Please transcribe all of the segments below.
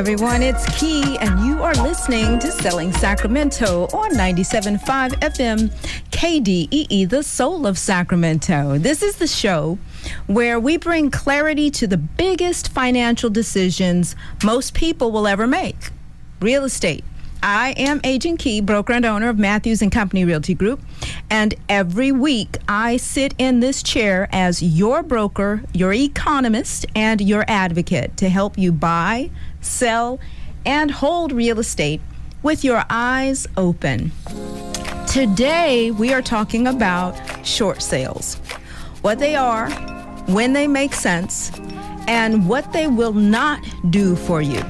everyone. It's Kee, and you are listening to Selling Sacramento on 97.5 FM KDEE, the soul of Sacramento. This is the show where we bring clarity to the biggest financial decisions most people will ever make. Real estate. I am Agent Kee, broker and owner of Mathews and Company Realty Group, and every week I sit in this chair as your broker, your economist, and your advocate to help you buy, sell, and hold real estate with your eyes open. Today we are talking about short sales, what they are, when they make sense, and what they will not do for you.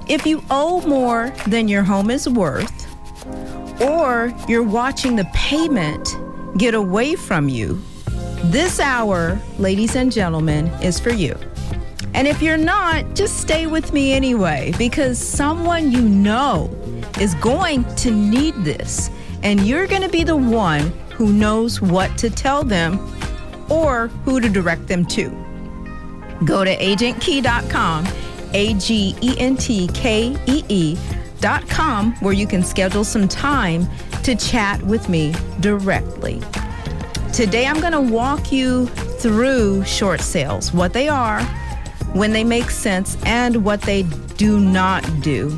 If you owe more than your home is worth, or you're watching the payment get away from you, this hour, ladies and gentlemen, is for you. And if you're not, just stay with me anyway, because someone you know is going to need this, and you're going to be the one who knows what to tell them or who to direct them to. Go to agentkee.com. agentkee.com, where you can schedule some time to chat with me directly. Today I'm going to walk you through short sales, what they are, when they make sense, and what they do not do.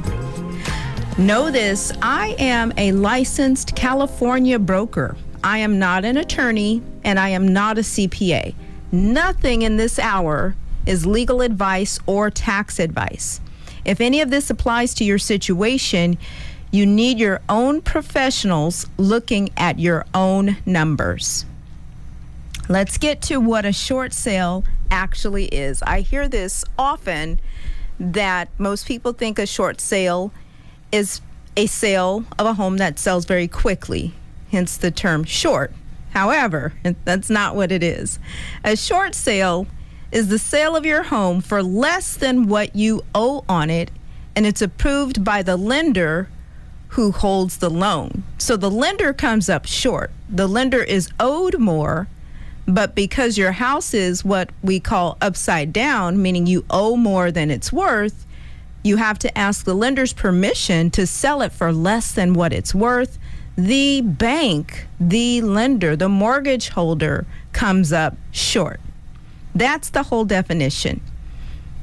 Know this, I am a licensed California broker. I am not an attorney, and I am not a CPA. Nothing in this hour is legal advice or tax advice. If any of this applies to your situation, you need your own professionals looking at your own numbers. Let's get to what a short sale actually is. I hear this often, that most people think a short sale is a sale of a home that sells very quickly, hence the term short. However, that's not what it is. A short sale is the sale of your home for less than what you owe on it, and it's approved by the lender who holds the loan. So the lender comes up short. The lender is owed more, but because your house is what we call upside down, meaning you owe more than it's worth, you have to ask the lender's permission to sell it for less than what it's worth. The bank, the lender, the mortgage holder comes up short. That's the whole definition.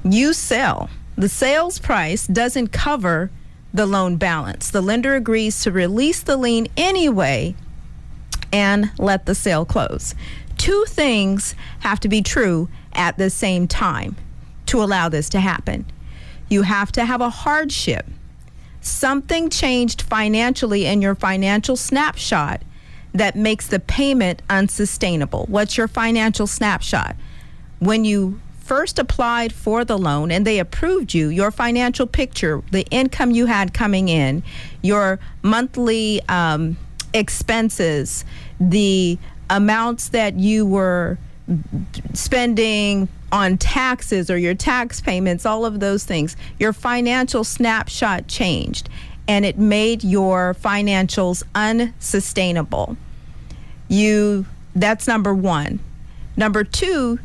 You sell. The sales price doesn't cover the loan balance. The lender agrees to release the lien anyway and let the sale close. Two things have to be true at the same time to allow this to happen. You have to have a hardship. Something changed financially in your financial snapshot that makes the payment unsustainable. What's your financial snapshot? When you first applied for the loan and they approved you, your financial picture, the income you had coming in, your monthly expenses, the amounts that you were spending on taxes or your tax payments, all of those things, your financial snapshot changed, and it made your financials unsustainable. That's number one. Number two,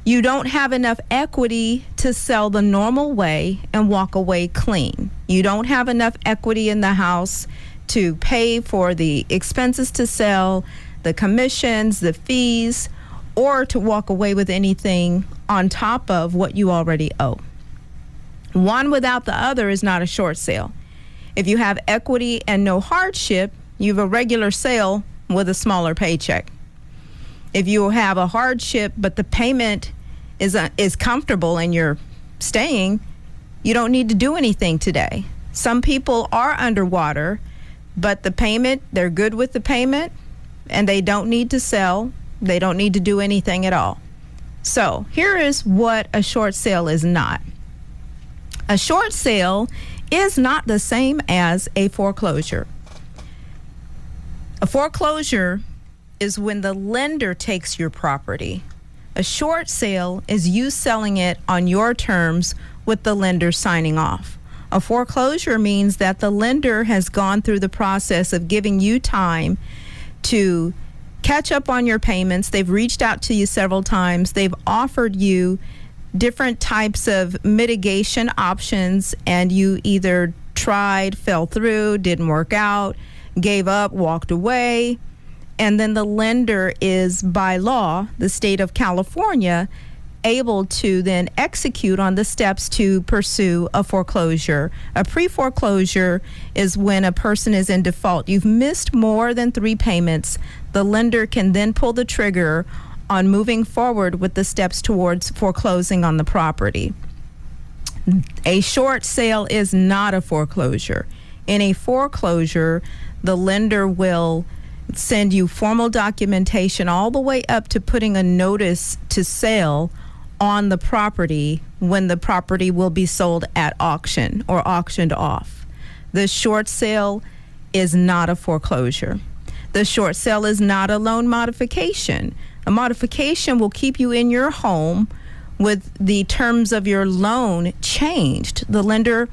you don't have enough equity to sell the normal way and walk away clean. You don't have enough equity in the house to pay for the expenses to sell, the commissions, the fees, or to walk away with anything on top of what you already owe. One without the other is not a short sale. If you have equity and no hardship, you have a regular sale with a smaller paycheck. If you have a hardship, but the payment is comfortable and you're staying, you don't need to do anything today. Some people are underwater, but the payment, they're good with the payment, and they don't need to sell. They don't need to do anything at all. So here is what a short sale is not. A short sale is not the same as a foreclosure. A foreclosure is when the lender takes your property. A short sale is you selling it on your terms with the lender signing off. A foreclosure means that the lender has gone through the process of giving you time to catch up on your payments. They've reached out to you several times. They've offered you different types of mitigation options, and you either tried, fell through, didn't work out, gave up, walked away, and then the lender is, by law, the state of California, able to then execute on the steps to pursue a foreclosure. A pre-foreclosure is when a person is in default. You've missed more than 3 payments. The lender can then pull the trigger on moving forward with the steps towards foreclosing on the property. A short sale is not a foreclosure. In a foreclosure, the lender will send you formal documentation all the way up to putting a notice to sale on the property when the property will be sold at auction or auctioned off. The short sale is not a foreclosure. The short sale is not a loan modification. A modification will keep you in your home with the terms of your loan changed. The lender,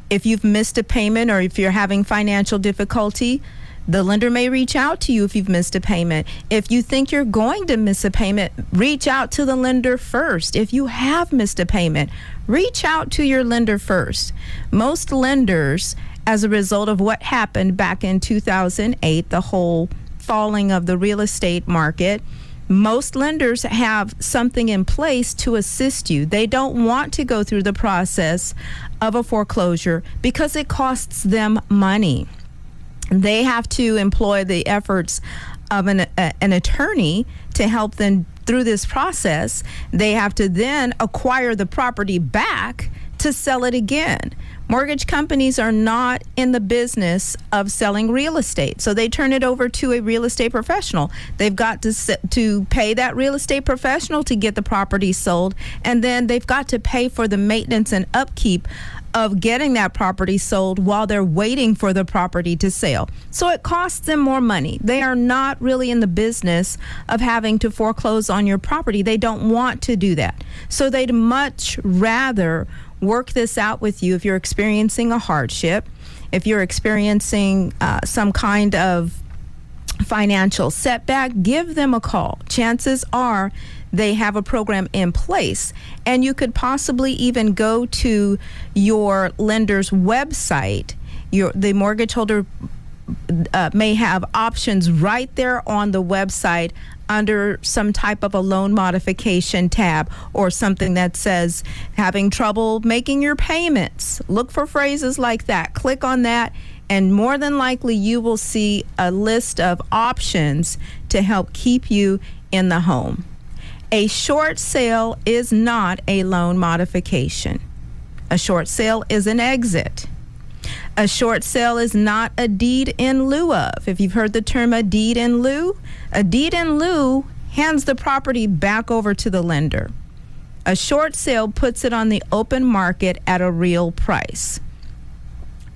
if you've missed a payment or if you're having financial difficulty, the lender may reach out to you if you've missed a payment. If you think you're going to miss a payment, reach out to the lender first. If you have missed a payment, reach out to your lender first. Most lenders, as a result of what happened back in 2008, the whole falling of the real estate market, most lenders have something in place to assist you. They don't want to go through the process of a foreclosure because it costs them money. They have to employ the efforts of an attorney to help them through this process. They have to then acquire the property back to sell it again. Mortgage companies are not in the business of selling real estate, so they turn it over to a real estate professional. They've got to pay that real estate professional to get the property sold, and then they've got to pay for the maintenance and upkeep of getting that property sold while they're waiting for the property to sell. So it costs them more money. They are not really in the business of having to foreclose on your property. They don't want to do that. So they'd much rather work this out with you if you're experiencing a hardship, if you're experiencing some kind of financial setback, give them a call. Chances are they have a program in place, and you could possibly even go to your lender's website. The mortgage holder may have options right there on the website under some type of a loan modification tab or something that says having trouble making your payments. Look for phrases like that. Click on that, and more than likely you will see a list of options to help keep you in the home. A short sale is not a loan modification. A short sale is an exit. A short sale is not a deed in lieu of. If you've heard the term a deed in lieu hands the property back over to the lender. A short sale puts it on the open market at a real price.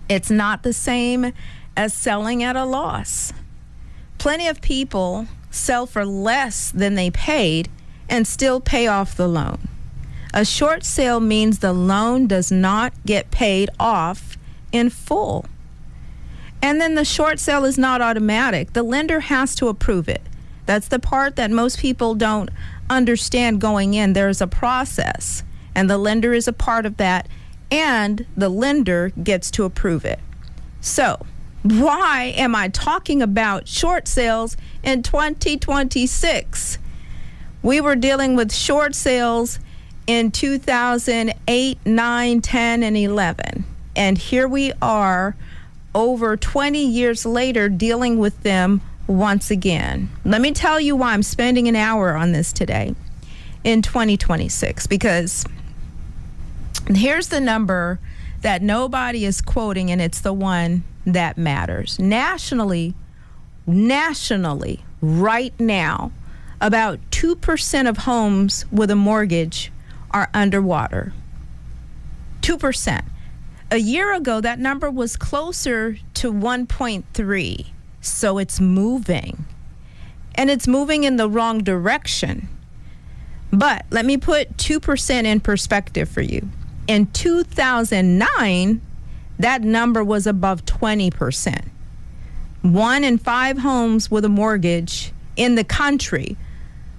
It's not the same as selling at a loss. Plenty of people sell for less than they paid and still pay off the loan. A short sale means the loan does not get paid off in full. And then the short sale is not automatic. The lender has to approve it. That's the part that most people don't understand going in. There's a process, and the lender is a part of that, and the lender gets to approve it. So, why am I talking about short sales in 2026? We were dealing with short sales in 2008, 9, 10, and 11. And here we are over 20 years later dealing with them once again. Let me tell you why I'm spending an hour on this today in 2026, because here's the number that nobody is quoting, and it's the one that matters. Nationally, right now, about 2% of homes with a mortgage are underwater. 2%. A year ago, that number was closer to 1.3. So it's moving. And it's moving in the wrong direction. But let me put 2% in perspective for you. In 2009, that number was above 20%. 1 in 5 homes with a mortgage in the country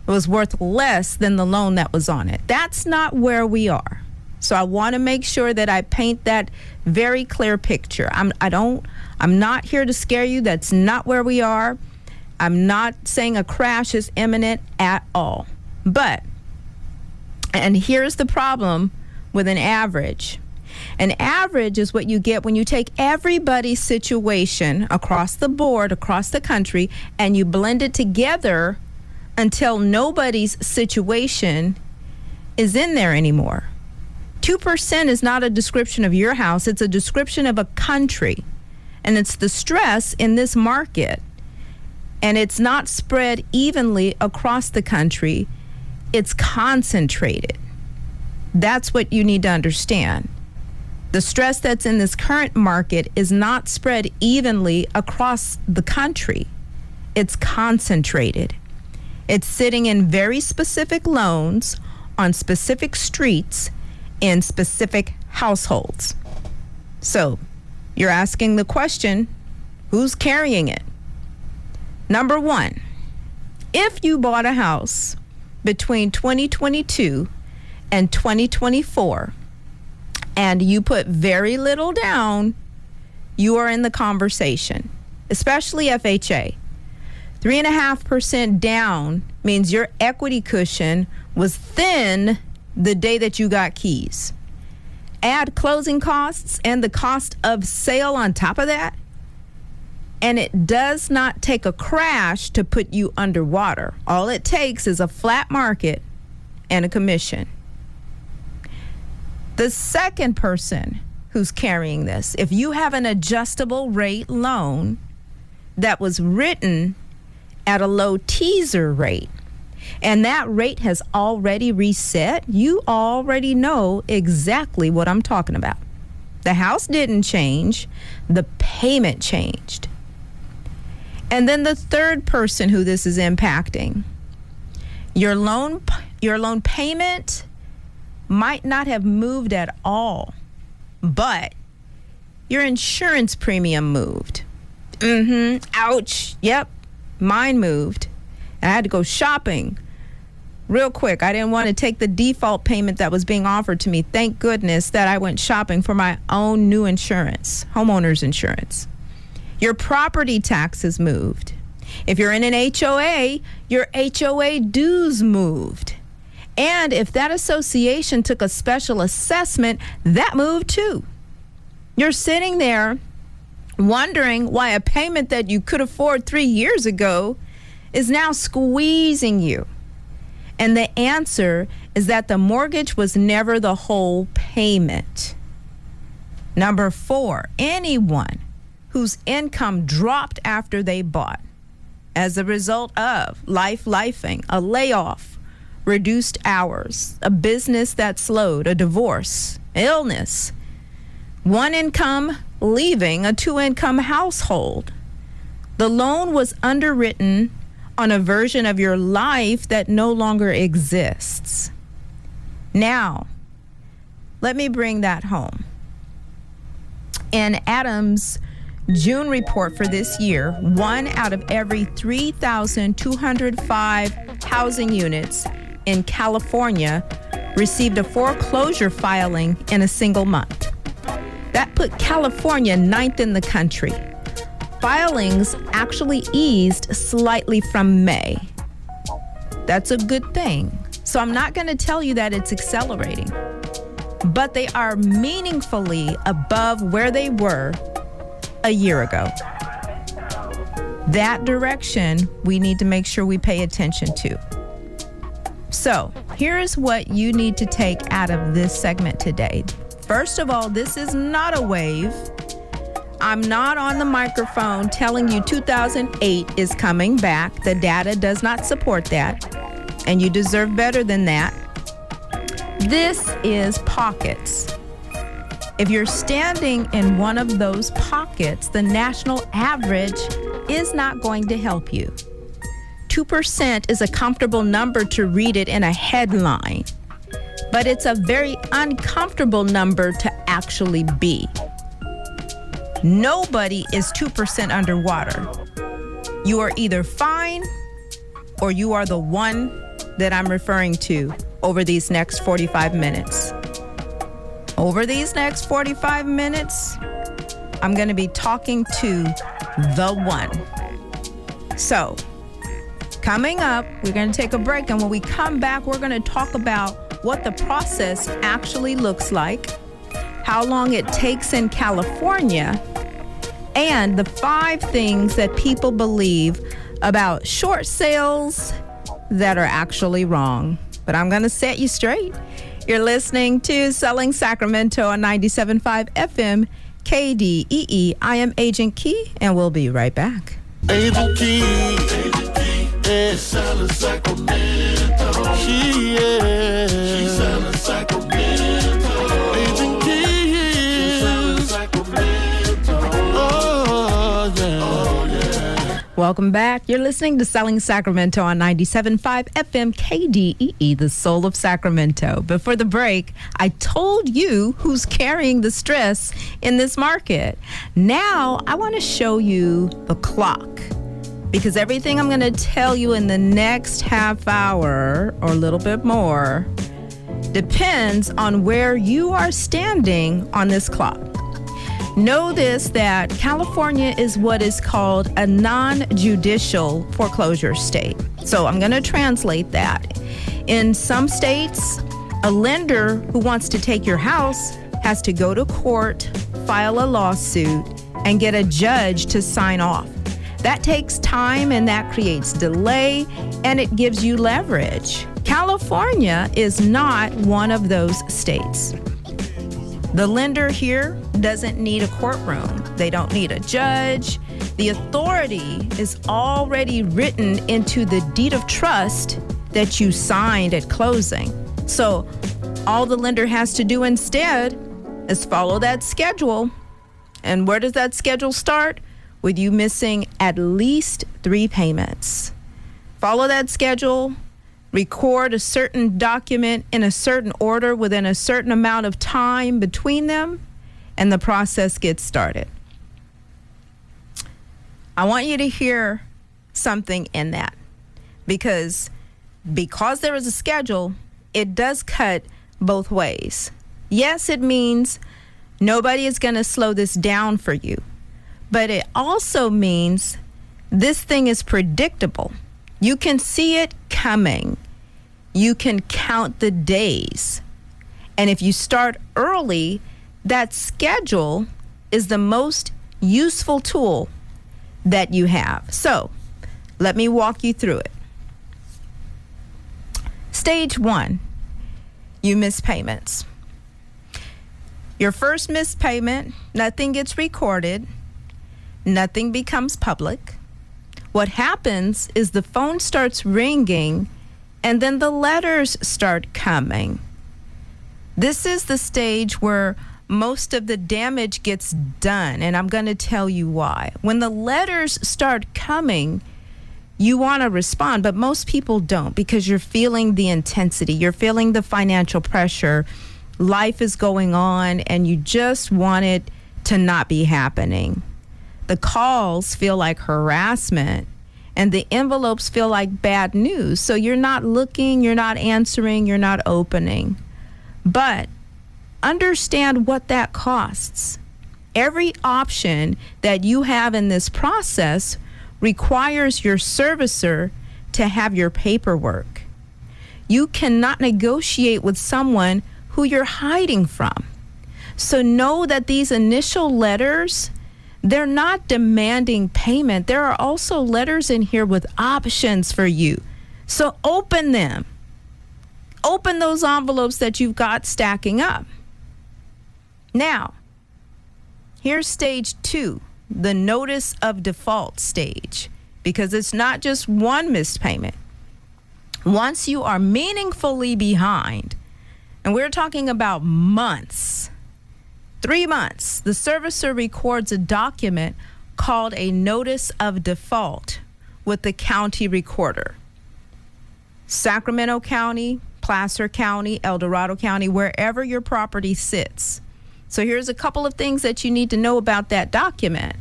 It was worth less than the loan that was on it. That's not where we are. So I want to make sure that I paint that very clear picture. I'm not here to scare you. That's not where we are. I'm not saying a crash is imminent at all. But, and here's the problem with an average. An average is what you get when you take everybody's situation across the board, across the country, and you blend it together until nobody's situation is in there anymore. 2% is not a description of your house. It's a description of a country. And it's the stress in this market. And it's not spread evenly across the country. It's concentrated. That's what you need to understand. The stress that's in this current market is not spread evenly across the country. It's concentrated. It's sitting in very specific loans on specific streets in specific households. So you're asking the question, who's carrying it? Number one, if you bought a house between 2022 and 2024 and you put very little down, you are in the conversation, especially FHA. 3.5% down means your equity cushion was thin the day that you got keys. Add closing costs and the cost of sale on top of that, and it does not take a crash to put you underwater. All it takes is a flat market and a commission. The second person who's carrying this, if you have an adjustable rate loan that was written at a low teaser rate, and that rate has already reset, you already know exactly what I'm talking about. The house didn't change, the payment changed. And then the third person who this is impacting, your loan payment might not have moved at all, but your insurance premium moved. Ouch. Yep. Mine moved. I had to go shopping real quick. I didn't want to take the default payment that was being offered to me. Thank goodness that I went shopping for my own new insurance, homeowner's insurance. Your property taxes moved. If you're in an HOA, your HOA dues moved. And if that association took a special assessment, that moved too. You're sitting there wondering why a payment that you could afford 3 years ago is now squeezing you. And the answer is that the mortgage was never the whole payment. Number 4, anyone whose income dropped after they bought as a result of lifing, a layoff, reduced hours, a business that slowed, a divorce, illness, one income leaving a 2-income household. The loan was underwritten on a version of your life that no longer exists. Now, let me bring that home. In Adam's June report for this year, 1 out of every 3,205 housing units in California received a foreclosure filing in a single month. That put California 9th in the country. Filings actually eased slightly from May. That's a good thing. So I'm not going to tell you that it's accelerating, but they are meaningfully above where they were a year ago. That direction we need to make sure we pay attention to. So here's what you need to take out of this segment today. First of all, this is not a wave. I'm not on the microphone telling you 2008 is coming back. The data does not support that, and you deserve better than that. This is pockets. If you're standing in one of those pockets, the national average is not going to help you. 2% is a comfortable number to read it in a headline, but it's a very uncomfortable number to actually be. Nobody is 2% underwater. You are either fine or you are the one that I'm referring to over these next 45 minutes. Over these next 45 minutes, I'm going to be talking to the one. So, coming up, we're going to take a break, and when we come back, we're going to talk about what the process actually looks like, how long it takes in California, and the 5 things that people believe about short sales that are actually wrong. But I'm going to set you straight. You're listening to Selling Sacramento on 97.5 FM KDEE. I am Agent Kee, and we'll be right back. Agent Kee, is Selling Sacramento. She's Selling Sacramento. Agent Kee, she's Selling Sacramento. Oh, yeah. Oh, yeah. Welcome back. You're listening to Selling Sacramento on 97.5 FM KDEE, the soul of Sacramento. Before the break, I told you who's carrying the stress in this market. Now, I want to show you the clock, because everything I'm going to tell you in the next half hour or a little bit more depends on where you are standing on this clock. Know this, that California is what is called a non-judicial foreclosure state. So I'm going to translate that. In some states, a lender who wants to take your house has to go to court, file a lawsuit, and get a judge to sign off. That takes time, and that creates delay, and it gives you leverage. California is not one of those states. The lender here doesn't need a courtroom. They don't need a judge. The authority is already written into the deed of trust that you signed at closing. So all the lender has to do instead is follow that schedule. And where does that schedule start? With you missing at least 3 payments. Follow that schedule. Record a certain document in a certain order within a certain amount of time between them, and the process gets started. I want you to hear something in that, because there is a schedule, it does cut both ways. Yes, it means nobody is going to slow this down for you, but it also means this thing is predictable. You can see it coming. You can count the days. And if you start early, that schedule is the most useful tool that you have. So let me walk you through it. Stage 1, you miss payments. Your first missed payment, nothing gets recorded, nothing becomes public. What happens is the phone starts ringing, and then the letters start coming. This is the stage where most of the damage gets done, and I'm going to tell you why. When the letters start coming, you want to respond, but most people don't, because you're feeling the intensity. You're feeling the financial pressure. Life is going on, and you just want it to not be happening. The calls feel like harassment, and the envelopes feel like bad news. So you're not looking, you're not answering, you're not opening. But understand what that costs. Every option that you have in this process requires your servicer to have your paperwork. You cannot negotiate with someone who you're hiding from. So know that these initial letters, they're not demanding payment. There are also letters in here with options for you. So open them. Open those envelopes that you've got stacking up. Now, here's stage 2, the notice of default stage, because it's not just one missed payment. Once you are meaningfully behind, and we're talking about months, 3 months, the servicer records a document called a notice of default with the county recorder. Sacramento County, Placer County, El Dorado County, wherever your property sits. So here's a couple of things that you need to know about that document.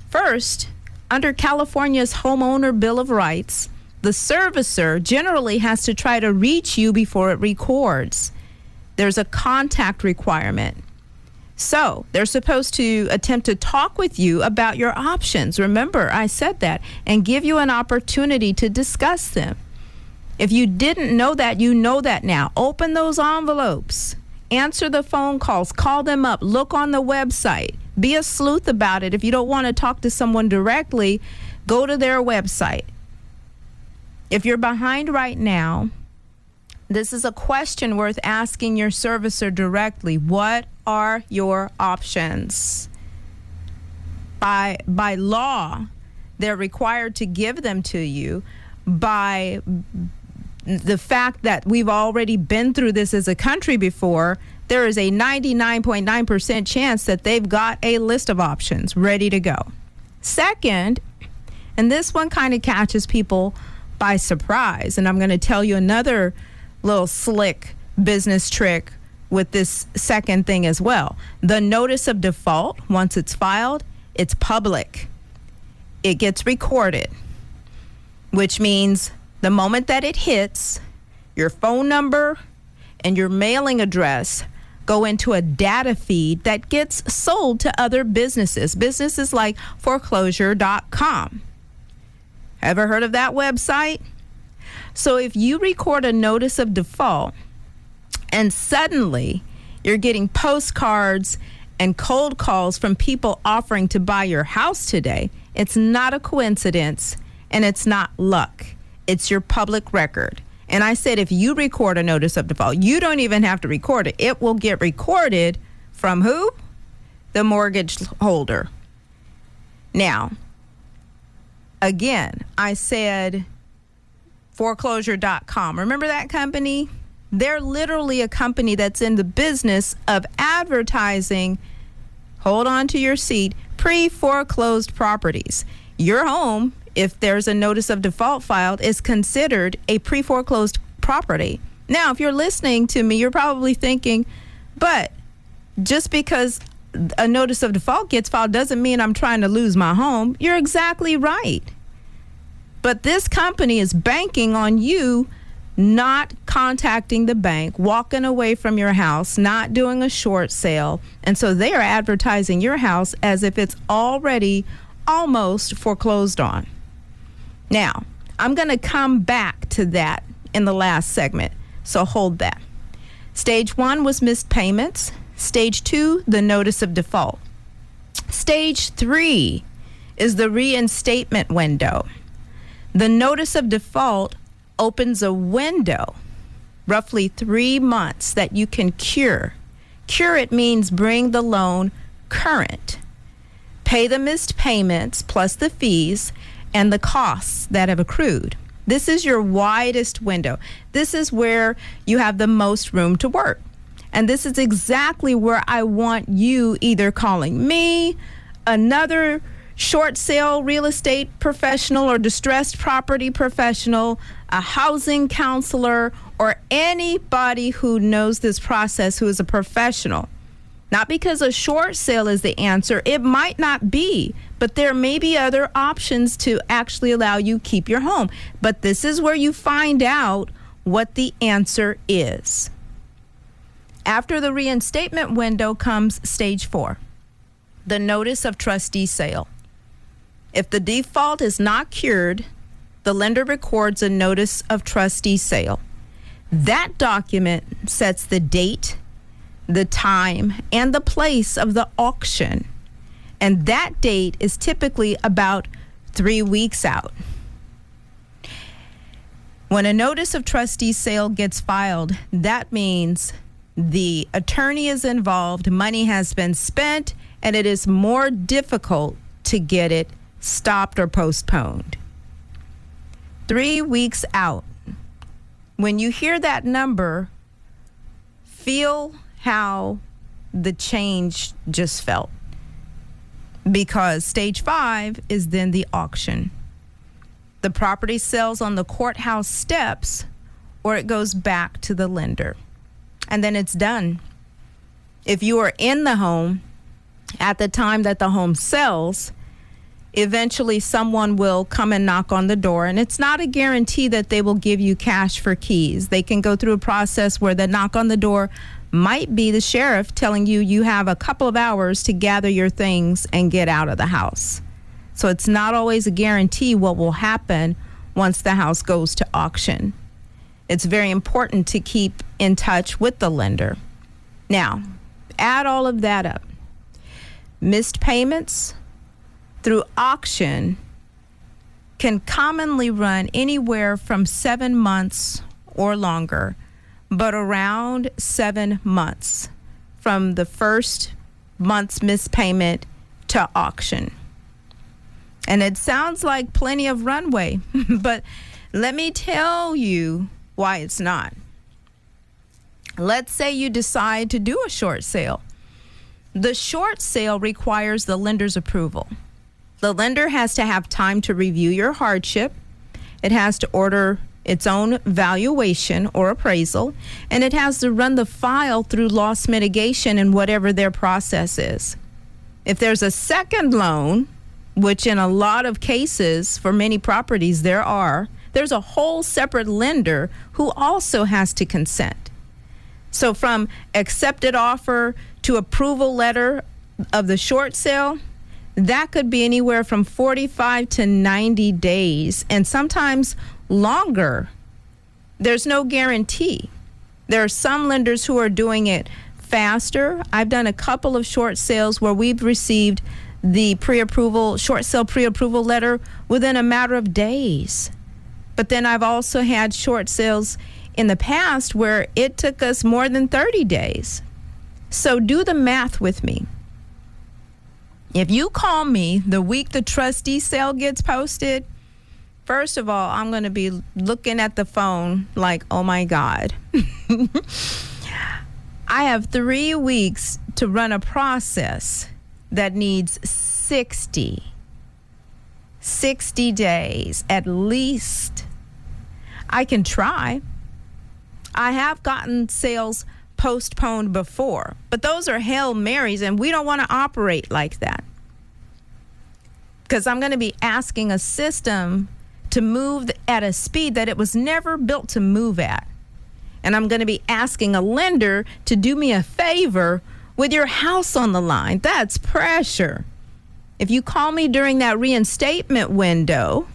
First, under California's Homeowner Bill of Rights, the servicer generally has to try to reach you before it records. There's a contact requirement. So they're supposed to attempt to talk with you about your options. Remember, I said that, and give you an opportunity to discuss them. If you didn't know that, you know that now. Open those envelopes. Answer the phone calls. Call them up. Look on the website. Be a sleuth about it. If you don't want to talk to someone directly, go to their website. If you're behind right now, this is a question worth asking your servicer directly. What are your options? By law, they're required to give them to you. By the fact that we've already been through this as a country before, there is a 99.9% chance that they've got a list of options ready to go. Second, and this one kind of catches people by surprise, and I'm going to tell you another little slick business trick with this second thing as well. The notice of default, once it's filed, it's public. It gets recorded, which means the moment that it hits, your phone number and your mailing address go into a data feed that gets sold to other businesses like Foreclosure.com. Ever heard of that website? So if you record a notice of default and suddenly you're getting postcards and cold calls from people offering to buy your house today, it's not a coincidence and it's not luck. It's your public record. And I said, if you record a notice of default, you don't even have to record it. It will get recorded from who? The mortgage holder. Now, again, I said Foreclosure.com. Remember that company? They're literally a company that's in the business of advertising, hold on to your seat, pre-foreclosed properties. Your home, if there's a notice of default filed, is considered a pre-foreclosed property. Now, if you're listening to me, you're probably thinking, but just because a notice of default gets filed doesn't mean I'm trying to lose my home. You're exactly right. But this company is banking on you not contacting the bank, walking away from your house, not doing a short sale. And so they are advertising your house as if it's already almost foreclosed on. Now, I'm going to come back to that in the last segment, so hold that. Stage 1 was missed payments. Stage 2, the notice of default. Stage 3 is the reinstatement window. The notice of default opens a window, roughly 3 months, that you can cure. Cure it means bring the loan current. Pay the missed payments plus the fees and the costs that have accrued. This is your widest window. This is where you have the most room to work. And this is exactly where I want you either calling me, another short sale real estate professional or distressed property professional, a housing counselor, or anybody who knows this process who is a professional. Not because a short sale is the answer. It might not be, but there may be other options to actually allow you keep your home. But this is where you find out what the answer is. After the reinstatement window comes stage 4, the notice of trustee sale. If the default is not cured, the lender records a notice of trustee sale. That document sets the date, the time, and the place of the auction. And that date is typically about 3 weeks out. When a notice of trustee sale gets filed, that means the attorney is involved, money has been spent, and it is more difficult to get it stopped or postponed. 3 weeks out. When you hear that number, feel how the change just felt. Because stage 5 is then the auction. The property sells on the courthouse steps or it goes back to the lender. And then it's done. If you are in the home at the time that the home sells, Eventually, someone will come and knock on the door, and it's not a guarantee that they will give you cash for keys. They can go through a process where the knock on the door might be the sheriff telling you you have a couple of hours to gather your things and get out of the house. So it's not always a guarantee what will happen once the house goes to auction. It's very important to keep in touch with the lender. Now, add all of that up. Missed payments through auction can commonly run anywhere from 7 months or longer, but around 7 months from the first month's missed payment to auction. And it sounds like plenty of runway, but let me tell you why it's not. Let's say you decide to do a short sale. The short sale requires the lender's approval. The lender has to have time to review your hardship. It has to order its own valuation or appraisal, and it has to run the file through loss mitigation and whatever their process is. If there's a second loan, which in a lot of cases for many properties there's a whole separate lender who also has to consent. So from accepted offer to approval letter of the short sale, that could be anywhere from 45 to 90 days, and sometimes longer. There's no guarantee. There are some lenders who are doing it faster. I've done a couple of short sales where we've received the short sale pre-approval letter within a matter of days. But then I've also had short sales in the past where it took us more than 30 days. So do the math with me. If you call me the week the trustee sale gets posted, first of all, I'm going to be looking at the phone like, oh my God. I have 3 weeks to run a process that needs 60 days at least. I can try. I have gotten sales postponed before, but those are Hail Marys, and we don't want to operate like that, because I'm going to be asking a system to move at a speed that it was never built to move at. And I'm going to be asking a lender to do me a favor with your house on the line. That's pressure. If you call me during that reinstatement window,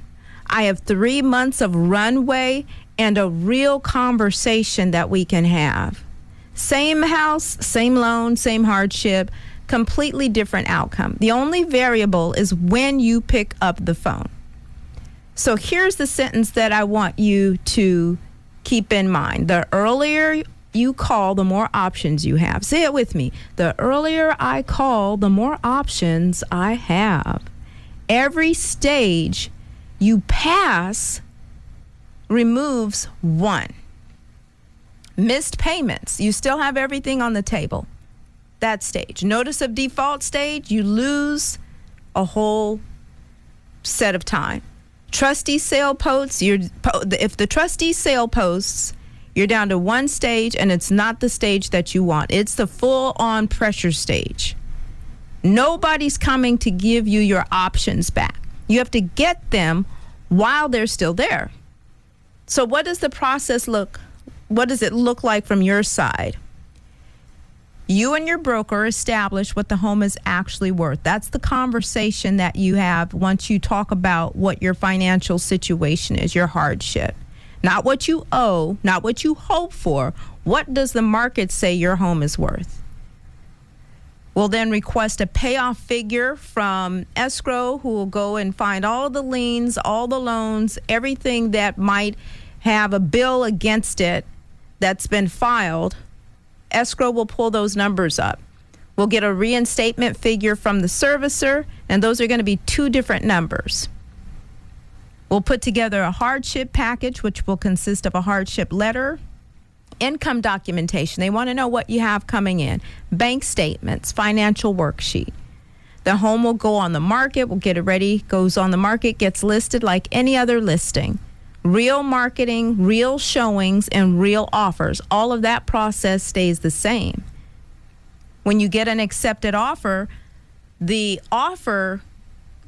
I have 3 months of runway and a real conversation that we can have. Same house, same loan, same hardship, completely different outcome. The only variable is when you pick up the phone. So here's the sentence that I want you to keep in mind. The earlier you call, the more options you have. Say it with me. The earlier I call, the more options I have. Every stage you pass removes one. Missed payments, you still have everything on the table. That stage. Notice of default stage, you lose a whole set of time. Trustee sale posts, if the trustee sale posts, you're down to one stage, and it's not the stage that you want. It's the full-on pressure stage. Nobody's coming to give you your options back. You have to get them while they're still there. So what does the process what does it look like from your side? You and your broker establish what the home is actually worth. That's the conversation that you have once you talk about what your financial situation is, your hardship. Not what you owe, not what you hope for. What does the market say your home is worth? We'll then request a payoff figure from escrow, who will go and find all the liens, all the loans, everything that might have a bill against it that's been filed. Escrow will pull those numbers up. We'll get a reinstatement figure from the servicer, and those are going to be 2 different numbers. We'll put together a hardship package, which will consist of a hardship letter, income documentation. They want to know what you have coming in, bank statements, financial worksheet. The home will go on the market. We'll get it ready, goes on the market, gets listed like any other listing. Real marketing, real showings, and real offers. All of that process stays the same. When you get an accepted offer, the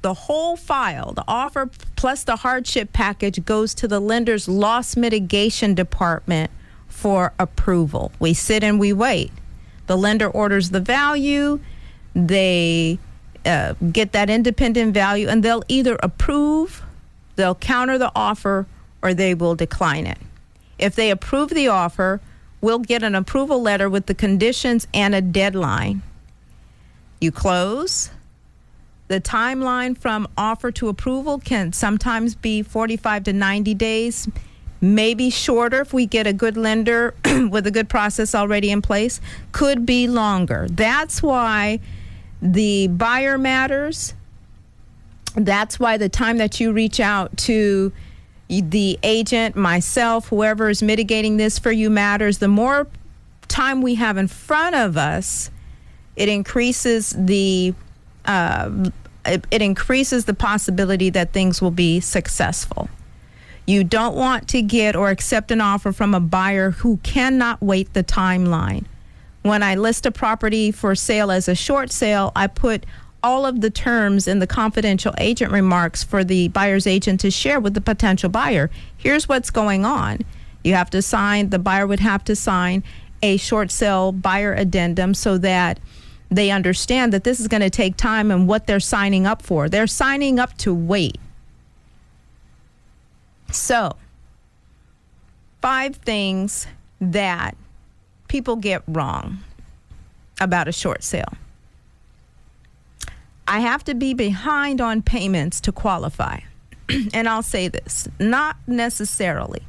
the whole file, the offer plus the hardship package, goes to the lender's loss mitigation department for approval. We sit and we wait. The lender orders the value. They get that independent value, and they'll either approve, they'll counter the offer, or they will decline it. If they approve the offer, we'll get an approval letter with the conditions and a deadline. You close. The timeline from offer to approval can sometimes be 45 to 90 days, maybe shorter if we get a good lender with a good process already in place, could be longer. That's why the buyer matters. That's why the time that you reach out to the agent, myself, whoever is mitigating this for you matters. The more time we have in front of us, it increases the possibility that things will be successful. You don't want to get or accept an offer from a buyer who cannot wait the timeline. When I list a property for sale as a short sale, I put all of the terms in the confidential agent remarks for the buyer's agent to share with the potential buyer. Here's what's going on. You have to sign, the buyer would have to sign a short sale buyer addendum so that they understand that this is going to take time and what they're signing up for. They're signing up to wait. So, 5 things that people get wrong about a short sale. I have to be behind on payments to qualify. And I'll say this, not necessarily.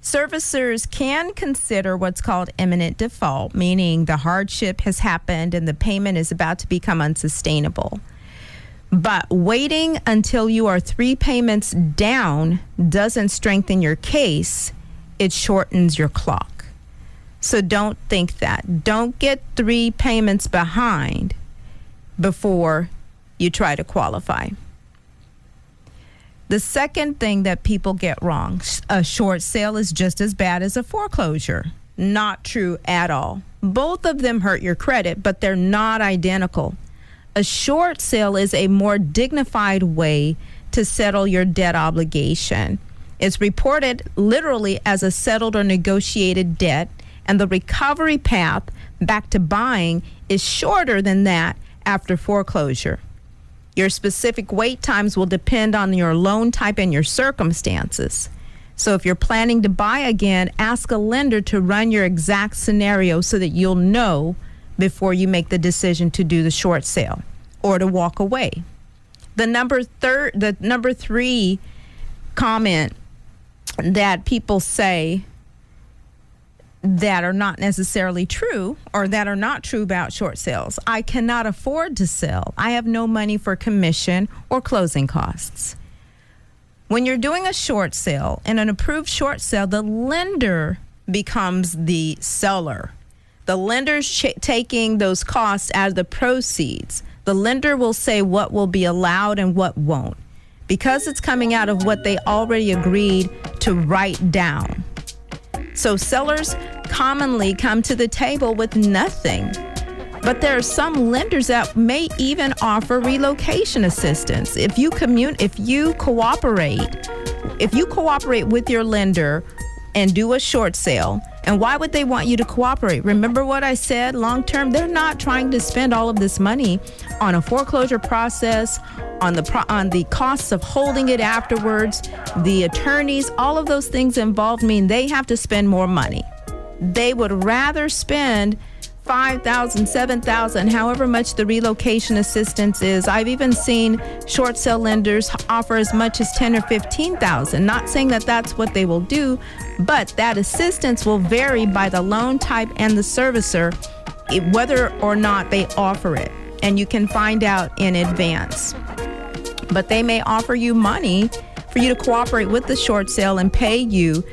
Servicers can consider what's called imminent default, meaning the hardship has happened and the payment is about to become unsustainable. But waiting until you are 3 payments down doesn't strengthen your case. It shortens your clock. So don't think that. Don't get 3 payments behind before you try to qualify. The second thing that people get wrong, a short sale is just as bad as a foreclosure. Not true at all. Both of them hurt your credit, but they're not identical. A short sale is a more dignified way to settle your debt obligation. It's reported literally as a settled or negotiated debt, and the recovery path back to buying is shorter than that after foreclosure. Your specific wait times will depend on your loan type and your circumstances. So if you're planning to buy again, ask a lender to run your exact scenario so that you'll know before you make the decision to do the short sale or to walk away. The number 3 comment that people say that are not necessarily true or that are not true about short sales. I cannot afford to sell. I have no money for commission or closing costs. When you're doing a short sale, in an approved short sale, the lender becomes the seller. The lender's taking those costs out of the proceeds. The lender will say what will be allowed and what won't, because it's coming out of what they already agreed to write down. So sellers commonly come to the table with nothing. But there are some lenders that may even offer relocation assistance. If you cooperate with your lender and do a short sale, and why would they want you to cooperate? Remember what I said, long term, they're not trying to spend all of this money on a foreclosure process, on the costs of holding it afterwards, the attorneys, all of those things involved mean they have to spend more money. They would rather spend $5,000, $7,000, however much the relocation assistance is. I've even seen short sale lenders offer as much as $10,000 or $15,000. Not saying that that's what they will do, but that assistance will vary by the loan type and the servicer, whether or not they offer it. And you can find out in advance. But they may offer you money for you to cooperate with the short sale and pay you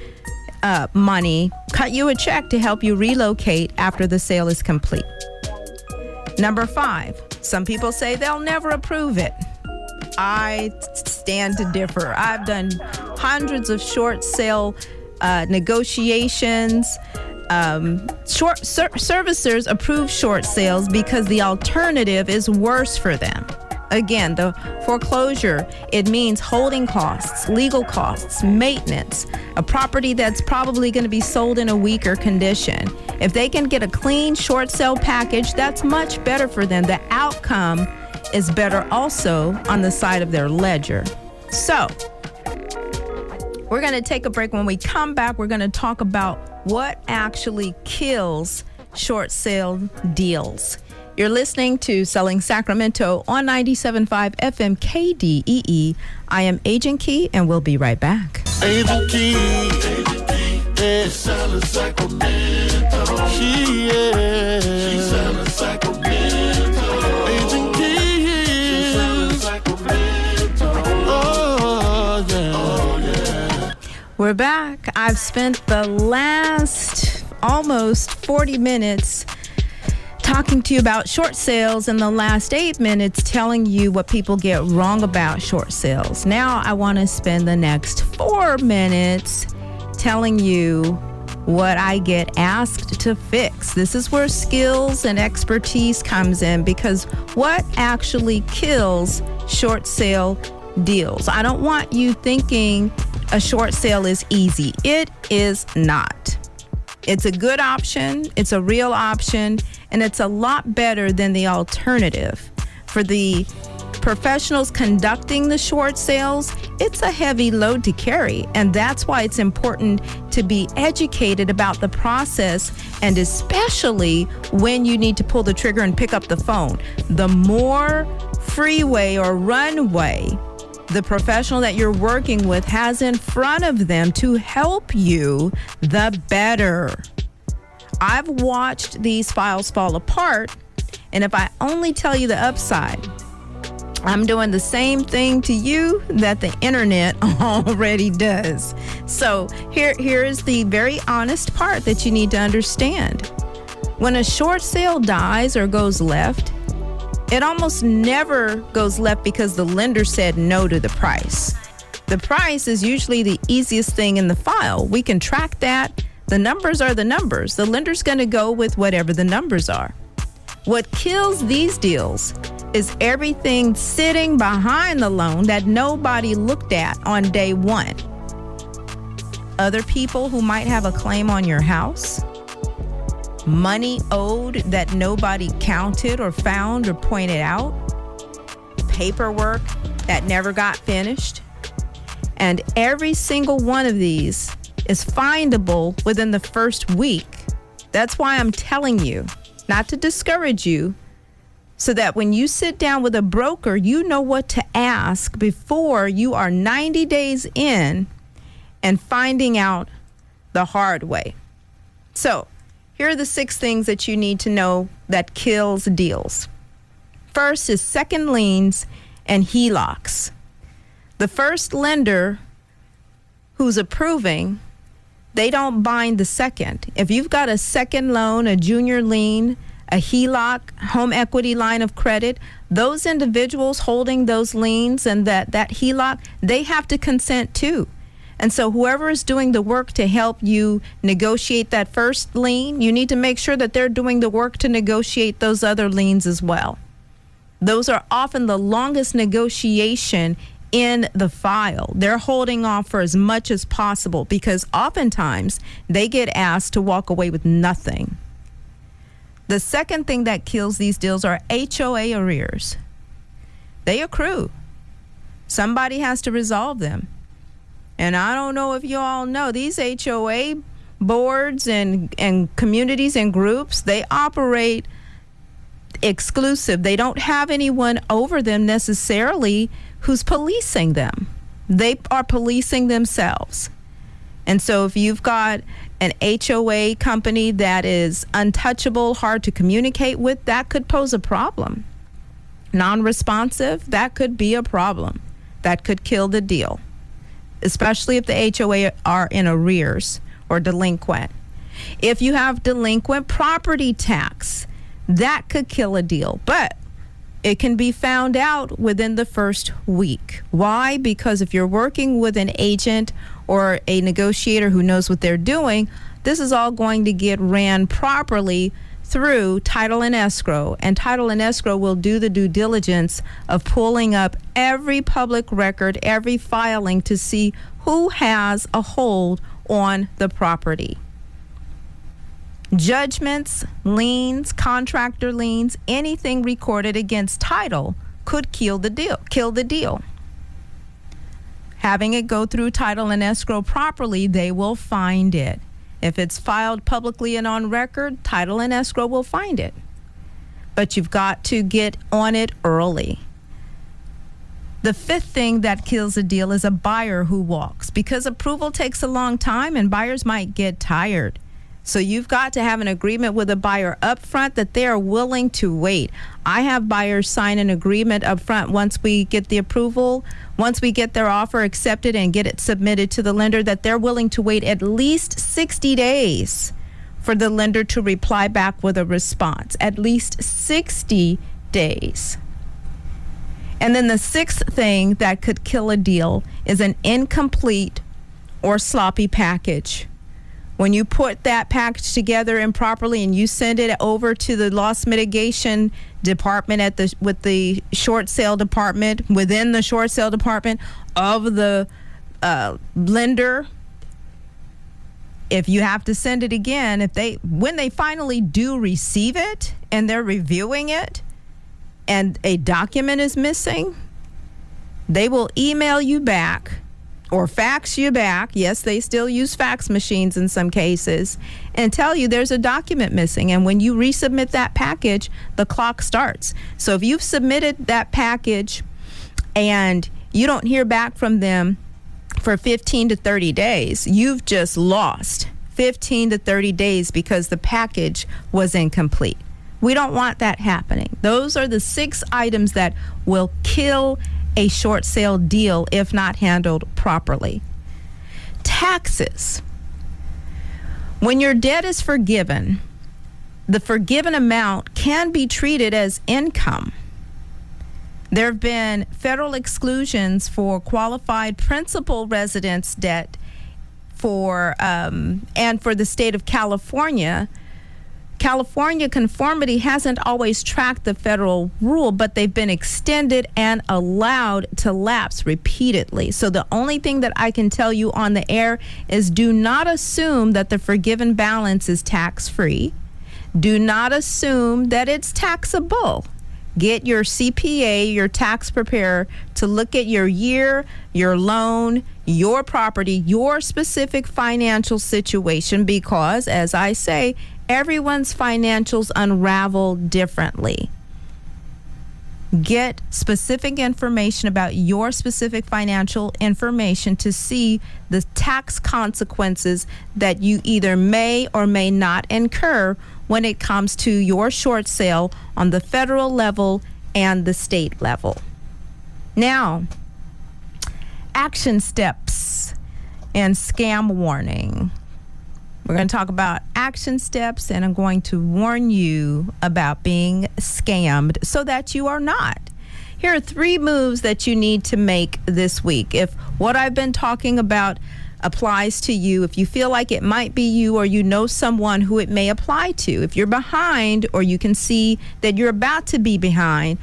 money, cut you a check to help you relocate after the sale is complete. Number 5, some people say they'll never approve it. I stand to differ. I've done hundreds of short sale negotiations. Servicers approve short sales because the alternative is worse for them. Again, the foreclosure, it means holding costs, legal costs, maintenance, a property that's probably going to be sold in a weaker condition. If they can get a clean short sale package, that's much better for them. The outcome is better also on the side of their ledger. So, we're going to take a break. When we come back, we're going to talk about what actually kills short sale deals. You're listening to Selling Sacramento on 97.5 FM KDEE. I am Agent Kee, and we'll be right back. Agent Kee, is Selling Sacramento. She's Selling Sacramento. Agent Kee, Selling Sacramento. Oh, yeah. We're back. I've spent the last almost 40 minutes talking to you about short sales, and the last 8 minutes telling you what people get wrong about short sales. Now I want to spend the next 4 minutes telling you what I get asked to fix. This is where skills and expertise comes in, because what actually kills short sale deals? I don't want you thinking a short sale is easy. It is not. It's a good option. It's a real option. And it's a lot better than the alternative. For the professionals conducting the short sales, it's a heavy load to carry. And that's why it's important to be educated about the process, and especially when you need to pull the trigger and pick up the phone. The more freeway or runway the professional that you're working with has in front of them to help you, the better. I've watched these files fall apart, and if I only tell you the upside, I'm doing the same thing to you that the internet already does. So here is the very honest part that you need to understand. When a short sale dies or goes left, it almost never goes left because the lender said no to the price. The price is usually the easiest thing in the file. We can track that. The numbers are the numbers. The lender's going to go with whatever the numbers are. What kills these deals is everything sitting behind the loan that nobody looked at on day one. Other people who might have a claim on your house, money owed that nobody counted or found or pointed out, paperwork that never got finished. And every single one of these is findable within the first week. That's why I'm telling you, not to discourage you, so that when you sit down with a broker, you know what to ask before you are 90 days in and finding out the hard way. So, here are the 6 things that you need to know that kills deals. First is second liens and HELOCs. The first lender who's approving, they don't bind the second. If you've got a second loan, a junior lien, a HELOC, home equity line of credit, those individuals holding those liens and that HELOC, they have to consent too. And so whoever is doing the work to help you negotiate that first lien, you need to make sure that they're doing the work to negotiate those other liens as well. Those are often the longest negotiation in the file. They're holding off for as much as possible because oftentimes they get asked to walk away with nothing. The second thing that kills these deals are HOA arrears. They accrue. Somebody has to resolve them. And I don't know if you all know, these HOA boards and communities and groups, they operate exclusive. They don't have anyone over them necessarily who's policing them. They are policing themselves. And so if you've got an HOA company that is untouchable, hard to communicate with, that could pose a problem. Non-responsive, that could be a problem. That could kill the deal, especially if the HOA are in arrears or delinquent. If you have delinquent property tax, that could kill a deal, but it can be found out within the first week. Why? Because if you're working with an agent or a negotiator who knows what they're doing, this is all going to get ran properly through title and escrow, and title and escrow will do the due diligence of pulling up every public record, every filing to see who has a hold on the property. Judgments, liens, contractor liens, anything recorded against title could kill the deal. Having it go through title and escrow properly, they will find it. If it's filed publicly and on record, title and escrow will find it. But you've got to get on it early. The fifth thing that kills a deal is a buyer who walks, because approval takes a long time and buyers might get tired. So you've got to have an agreement with a buyer up front that they are willing to wait. I have buyers sign an agreement up front once we get the approval, once we get their offer accepted and get it submitted to the lender, that they're willing to wait at least 60 days for the lender to reply back with a response. At least 60 days. And then the sixth thing that could kill a deal is an incomplete or sloppy package. When you put that package together improperly and you send it over to the loss mitigation department with the short sale department, within the short sale department of the lender, if you have to send it again, when they finally do receive it and they're reviewing it and a document is missing, they will email you back or fax you back. Yes, they still use fax machines in some cases, and tell you there's a document missing. And when you resubmit that package, the clock starts. So if you've submitted that package and you don't hear back from them for 15 to 30 days, you've just lost 15 to 30 days because the package was incomplete. We don't want that happening. Those are the 6 items that will kill a short sale deal if not handled properly. Taxes. When your debt is forgiven, the forgiven amount can be treated as income. There have been federal exclusions for qualified principal residence debt and for the state of California. California conformity hasn't always tracked the federal rule, but they've been extended and allowed to lapse repeatedly. So the only thing that I can tell you on the air is do not assume that the forgiven balance is tax-free. Do not assume that it's taxable. Get your CPA, your tax preparer, to look at your year, your loan, your property, your specific financial situation, because, as I say, everyone's financials unravel differently. Get specific information about your specific financial information to see the tax consequences that you either may or may not incur when it comes to your short sale on the federal level and the state level. Now, action steps and scam warning. We're going to talk about action steps, and I'm going to warn you about being scammed so that you are not. Here are 3 moves that you need to make this week. If what I've been talking about applies to you, if you feel like it might be you or you know someone who it may apply to, if you're behind or you can see that you're about to be behind,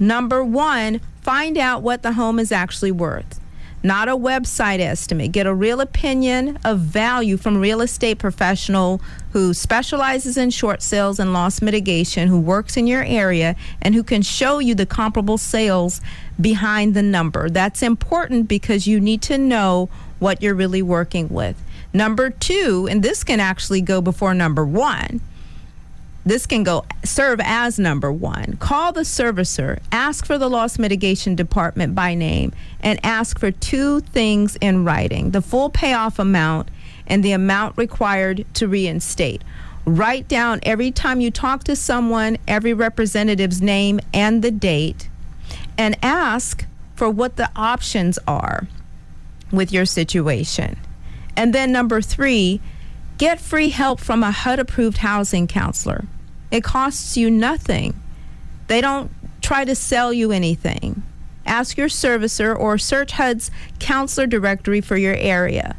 number 1, find out what the home is actually worth. Not a website estimate. Get a real opinion of value from a real estate professional who specializes in short sales and loss mitigation, who works in your area, and who can show you the comparable sales behind the number. That's important because you need to know what you're really working with. Number 2, and this can actually go before number 1. This can serve as number 1. Call the servicer, ask for the loss mitigation department by name, and ask for 2 things in writing: the full payoff amount and the amount required to reinstate. Write down every time you talk to someone, every representative's name and the date, and ask for what the options are with your situation. And then number 3, get free help from a HUD-approved housing counselor. It costs you nothing. They don't try to sell you anything. Ask your servicer or search HUD's counselor directory for your area.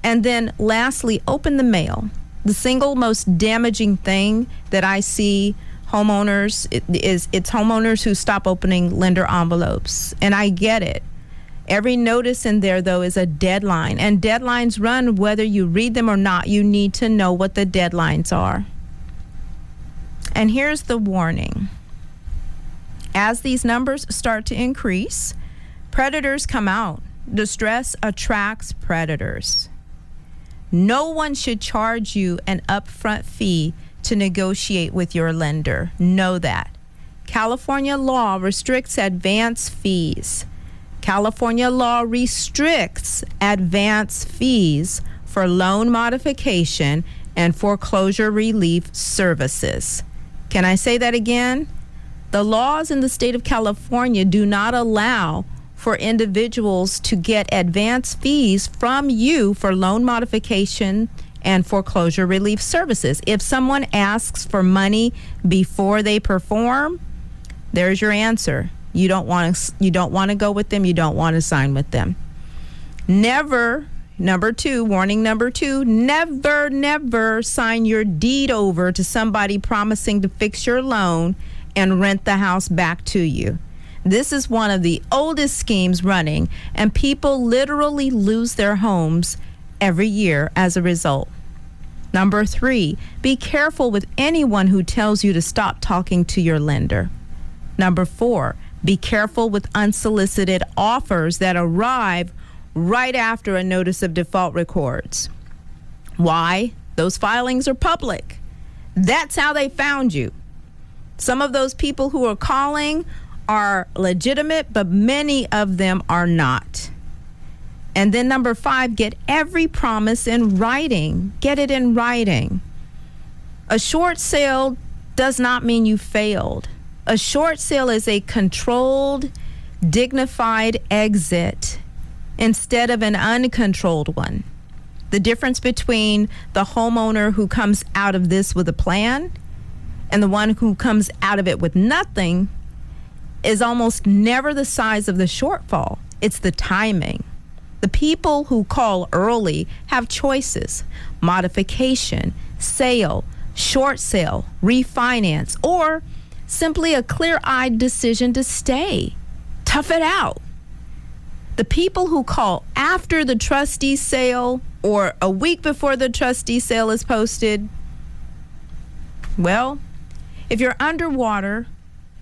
And then lastly, open the mail. The single most damaging thing that I see homeowners it's homeowners who stop opening lender envelopes. And I get it. Every notice in there, though, is a deadline. And deadlines run whether you read them or not. You need to know what the deadlines are. And here's the warning. As these numbers start to increase, predators come out. Distress attracts predators. No one should charge you an upfront fee to negotiate with your lender. Know that. California law restricts advance fees. California law restricts advance fees for loan modification and foreclosure relief services. Can I say that again? The laws in the state of California do not allow for individuals to get advance fees from you for loan modification and foreclosure relief services. If someone asks for money before they perform, there's your answer. You don't want to go with them. You don't want to sign with them. Never, warning number two, never sign your deed over to somebody promising to fix your loan and rent the house back to you. This is one of the oldest schemes running, and people literally lose their homes every year as a result. Number three, be careful with anyone who tells you to stop talking to your lender. Number four, be careful with unsolicited offers that arrive right after a notice of default records. Why? Those filings are public. That's how they found you. Some of those people who are calling are legitimate, but many of them are not. And then number five, get every promise in writing. Get it in writing. A short sale does not mean you failed. A short sale is a controlled, dignified exit instead of an uncontrolled one. The difference between the homeowner who comes out of this with a plan and the one who comes out of it with nothing is almost never the size of the shortfall. It's the timing. The people who call early have choices: modification, sale, short sale, refinance, or simply a clear-eyed decision to stay. Tough it out. The people who call after the trustee sale or a week before the trustee sale is posted, well, if you're underwater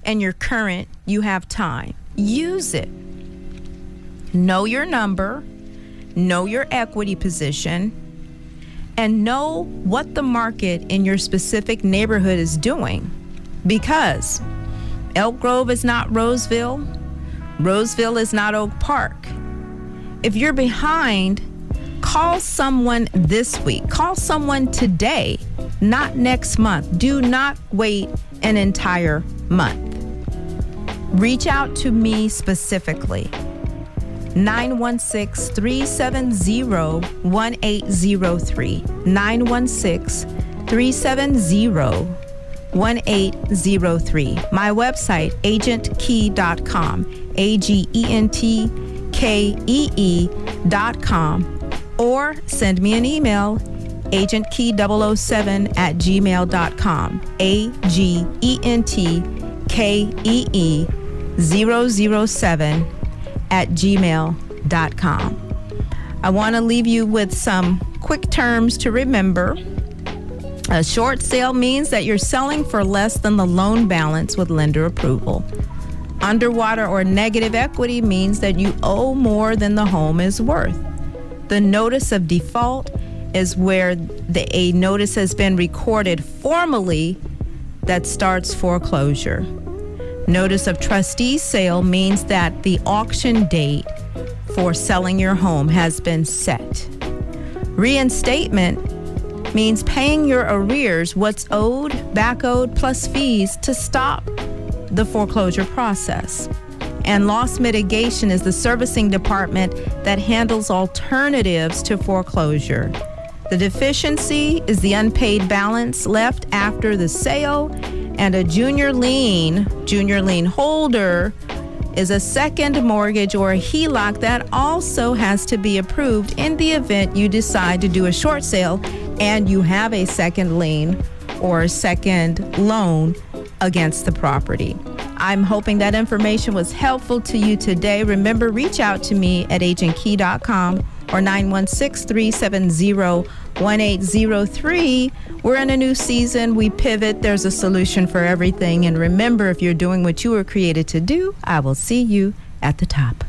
and you're current, you have time. Use it. Know your number, know your equity position, and know what the market in your specific neighborhood is doing. Because Elk Grove is not Roseville, Roseville is not Oak Park. If you're behind, call someone this week. Call someone today, not next month. Do not wait an entire month. Reach out to me specifically. 916-370-1803. 916-370-1803. My website, agentkee.com. AGENTKEE.com. Or send me an email, agentkee007@gmail.com. AGENTKEE007@gmail.com. I want to leave you with some quick terms to remember. A short sale means that you're selling for less than the loan balance with lender approval. Underwater or negative equity means that you owe more than the home is worth. The notice of default is where a notice has been recorded formally that starts foreclosure. Notice of trustee sale means that the auction date for selling your home has been set. Reinstatement means paying your arrears, what's owed, back owed, plus fees to stop the foreclosure process. And loss mitigation is the servicing department that handles alternatives to foreclosure. The deficiency is the unpaid balance left after the sale, and a junior lien holder is a second mortgage or a HELOC that also has to be approved in the event you decide to do a short sale and you have a second lien or second loan against the property. I'm hoping that information was helpful to you today. Remember, reach out to me at agentkey.com or 916-370-1803. We're in a new season. We pivot. There's a solution for everything. And remember, if you're doing what you were created to do, I will see you at the top.